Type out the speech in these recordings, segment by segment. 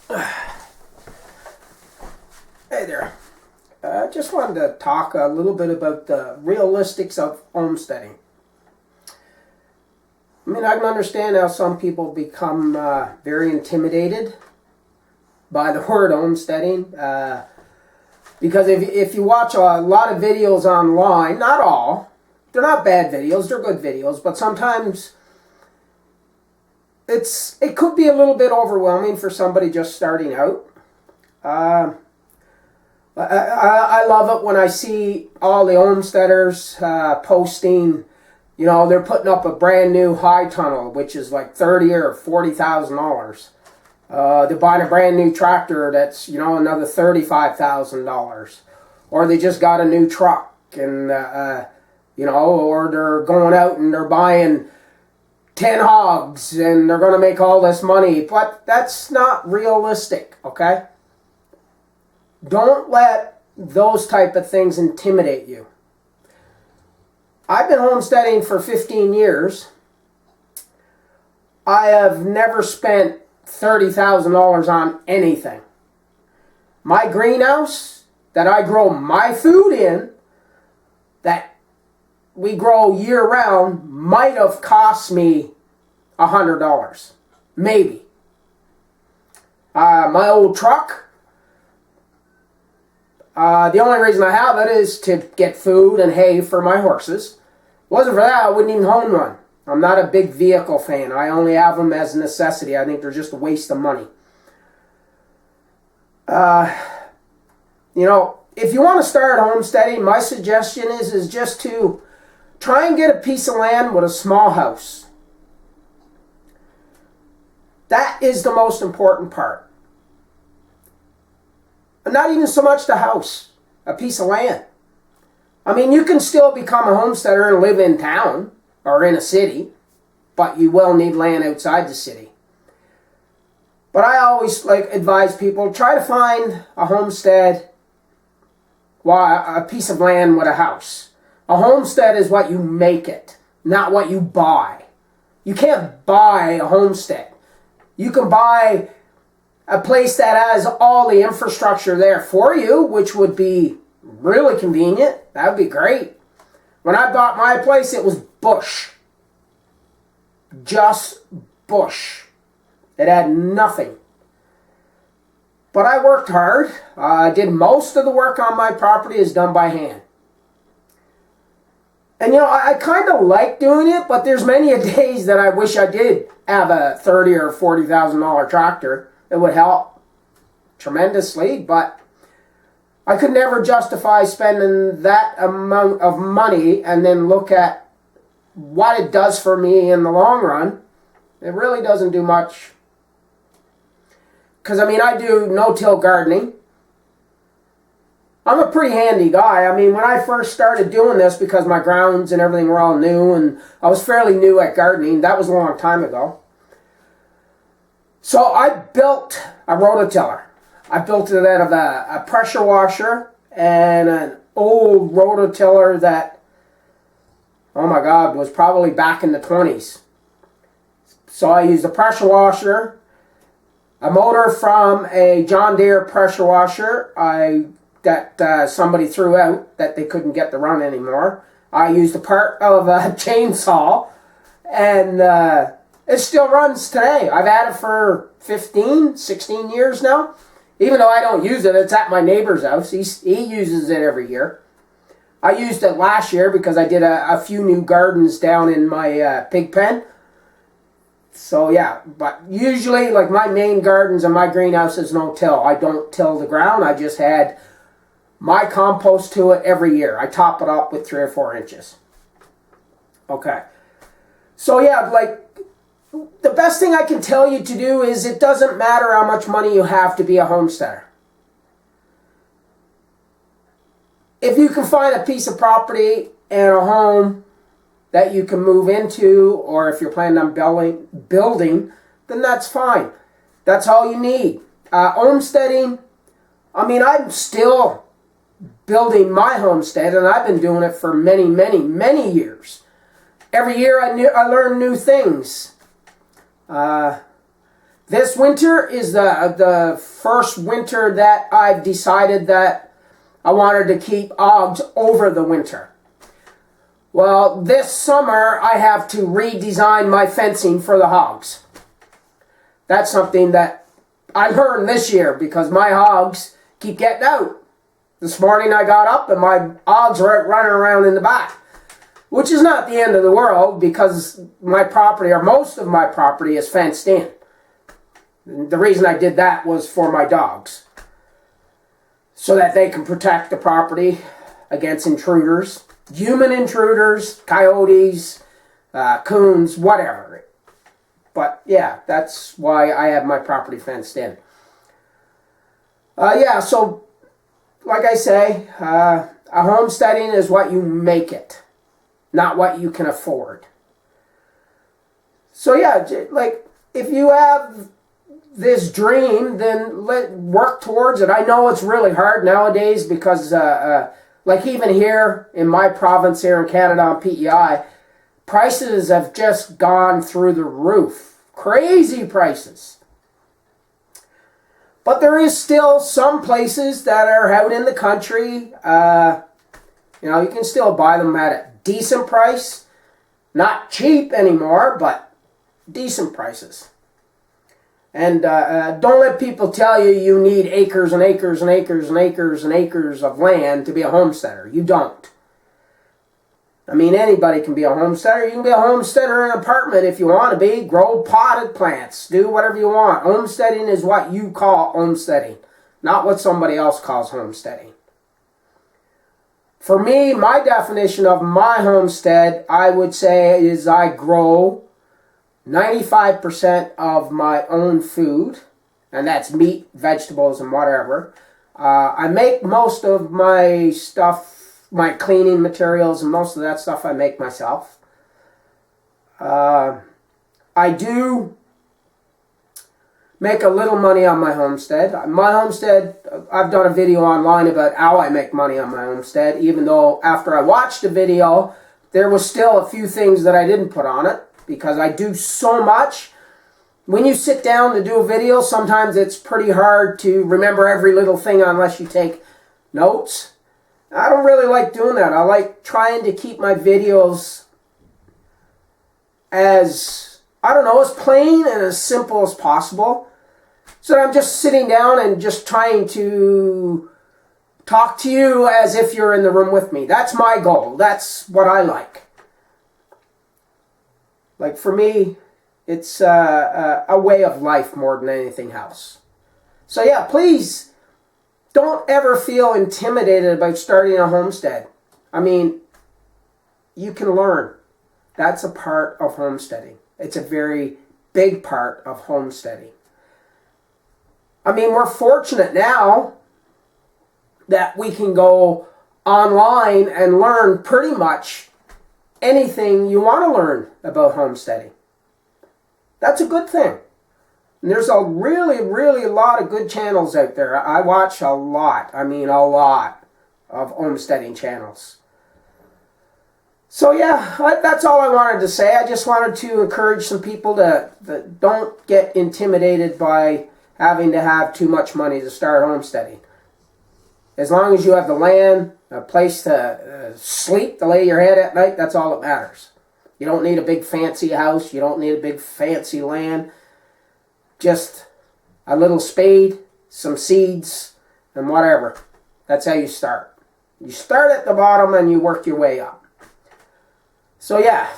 Hey there. I just wanted to talk a little bit about the realistics of homesteading. I mean, I can understand how some people become very intimidated by the word homesteading. Because if you watch a lot of videos online, not all, they're not bad videos, they're good videos, but sometimes it could be a little bit overwhelming for somebody just starting out. I love it when I see all the homesteaders posting, you know, they're putting up a brand new high tunnel, which is like $30,000 or $40,000. They're buying a brand new tractor that's, you know, another $35,000. Or they just got a new truck and, you know, or they're going out and they're buying 10 hogs and they're going to make all this money. But that's not realistic, okay? Don't let those type of things intimidate you. I've been homesteading for 15 years. I have never spent $30,000 on anything. My greenhouse that I grow my food in, that we grow year round, might have cost me $100. Maybe. My old truck, the only reason I have it is to get food and hay for my horses. If it wasn't for that, I wouldn't even own one. I'm not a big vehicle fan. I only have them as a necessity. I think they're just a waste of money. You know, if you want to start homesteading, my suggestion is just to try and get a piece of land with a small house. That is the most important part. Not even so much the house, a piece of land. I mean, you can still become a homesteader and live in town or in a city, but you will need land outside the city. But I always advise people, try to find a homestead, a piece of land with a house. A homestead is what you make it, not what you buy. You can't buy a homestead. You can buy a place that has all the infrastructure there for you, which would be really convenient. That would be great. When I bought my place, it was bush. Just bush. It had nothing. But I worked hard. I did most of the work on my property is done by hand. And you know, I kind of like doing it, but there's many a days that I wish I did have a $30,000 or $40,000 tractor. It would help tremendously, but I could never justify spending that amount of money and then look at what it does for me in the long run. It really doesn't do much. Because, I mean, I do no-till gardening. I'm a pretty handy guy. I mean, when I first started doing this, because my grounds and everything were all new, and I was fairly new at gardening, that was a long time ago. So I built a rototiller. I built it out of a pressure washer and an old rototiller that, oh my God, was probably back in the 20s. So I used a pressure washer, a motor from a John Deere pressure washer that somebody threw out that they couldn't get to run anymore. I used a part of a chainsaw, and it still runs today. I've had it for 15, 16 years now. Even though I don't use it, it's at my neighbor's house. He uses it every year. I used it last year because I did a few new gardens down in my pig pen. So yeah, but usually like my main gardens and my greenhouse is no-till. I don't till the ground. I just add my compost to it every year. I top it up with 3 or 4 inches. Okay. So yeah, like, the best thing I can tell you to do is it doesn't matter how much money you have to be a homesteader. If you can find a piece of property and a home that you can move into, or if you're planning on building, then that's fine. That's all you need. Homesteading, I mean, I'm still building my homestead, and I've been doing it for many, many, many years. Every year I learn new things. This winter is the first winter that I've decided that I wanted to keep hogs over the winter. Well, this summer I have to redesign my fencing for the hogs. That's something that I learned this year because my hogs keep getting out. This morning I got up and my hogs were running around in the back, which is not the end of the world because my property, or most of my property, is fenced in. The reason I did that was for my dogs, so that they can protect the property against intruders, human intruders, coyotes, coons, whatever. But yeah, that's why I have my property fenced in. Yeah, so like I say, a homesteading is what you make it, not what you can afford. So yeah, like if you have this dream, then work towards it. I know it's really hard nowadays because like even here in my province here in Canada on PEI, prices have just gone through the roof. Crazy prices. But there is still some places that are out in the country, you can still buy them at a decent price. Not cheap anymore, but decent prices. And don't let people tell you you need acres and acres and acres and acres and acres of land to be a homesteader. You don't. I mean, anybody can be a homesteader. You can be a homesteader in an apartment if you want to be. Grow potted plants. Do whatever you want. Homesteading is what you call homesteading, not what somebody else calls homesteading. For me, my definition of my homestead, I would say, is I grow 95% of my own food, and that's meat, vegetables, and whatever. I make most of my stuff, my cleaning materials, and most of that stuff I make myself. I do make a little money on my homestead. My homestead, I've done a video online about how I make money on my homestead, even though after I watched the video, there was still a few things that I didn't put on it, because I do so much. When you sit down to do a video, sometimes it's pretty hard to remember every little thing unless you take notes. I don't really like doing that. I like trying to keep my videos as, as plain and as simple as possible. So that I'm just sitting down and just trying to talk to you as if you're in the room with me. That's my goal. That's what I like. Like for me, it's a way of life more than anything else. So yeah, please don't ever feel intimidated about starting a homestead. I mean, you can learn. That's a part of homesteading. It's a very big part of homesteading. I mean, we're fortunate now that we can go online and learn pretty much anything you want to learn about homesteading. That's a good thing. And there's a really, really a lot of good channels out there. I watch a lot of homesteading channels. So yeah, that's all I wanted to say. I just wanted to encourage some people that don't get intimidated by having to have too much money to start homesteading. As long as you have the land, a place to sleep, to lay your head at night, that's all that matters. You don't need a big fancy house. You don't need a big fancy land. Just a little spade, some seeds, and whatever. That's how you start. You start at the bottom and you work your way up. So yeah,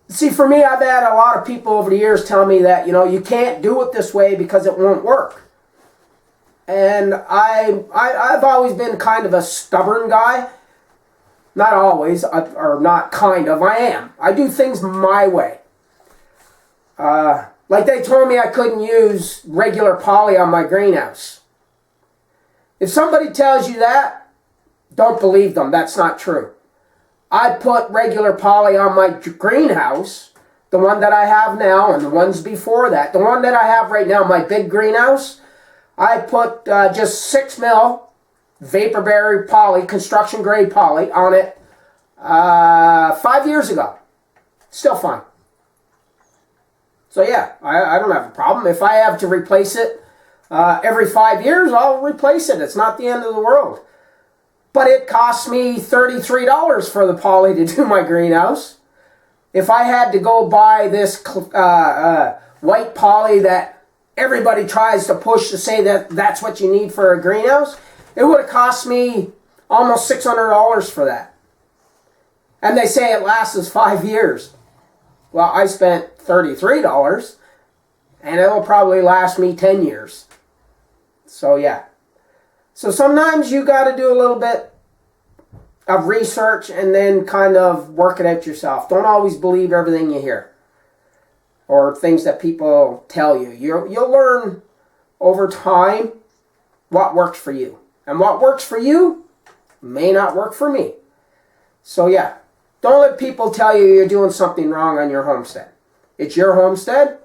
see, for me, I've had a lot of people over the years tell me that, you can't do it this way because it won't work. And I've always been kind of a stubborn guy. Not always, or not kind of, I am. I do things my way. Like they told me I couldn't use regular poly on my greenhouse. If somebody tells you that, don't believe them. That's not true. I put regular poly on my greenhouse, the one that I have now and the ones before that. The one that I have right now, my big greenhouse, I put just 6 mil vapor barrier poly, construction grade poly on it 5 years ago. Still fine. So yeah, I don't have a problem. If I have to replace it every 5 years, I'll replace it. It's not the end of the world. But it cost me $33 for the poly to do my greenhouse. If I had to go buy this white poly that everybody tries to push to say that that's what you need for a greenhouse, it would have cost me almost $600 for that. And they say it lasts us 5 years. Well, I spent $33, and it'll probably last me 10 years. So yeah. So sometimes you got to do a little bit of research and then kind of work it out yourself. Don't always believe everything you hear or things that people tell you. You'll learn over time what works for you. And what works for you may not work for me. So yeah, don't let people tell you you're doing something wrong on your homestead. It's your homestead.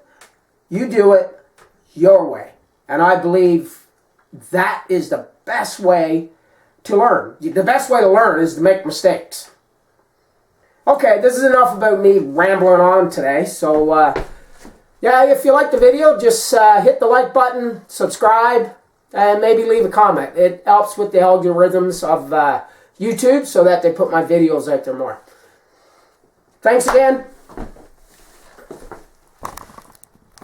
You do it your way. And I believe that is the best way to learn. The best way to learn is to make mistakes. Okay, this is enough about me rambling on today. So, yeah, if you like the video, just hit the like button, subscribe, and maybe leave a comment. It helps with the algorithms of YouTube so that they put my videos out there more. Thanks again.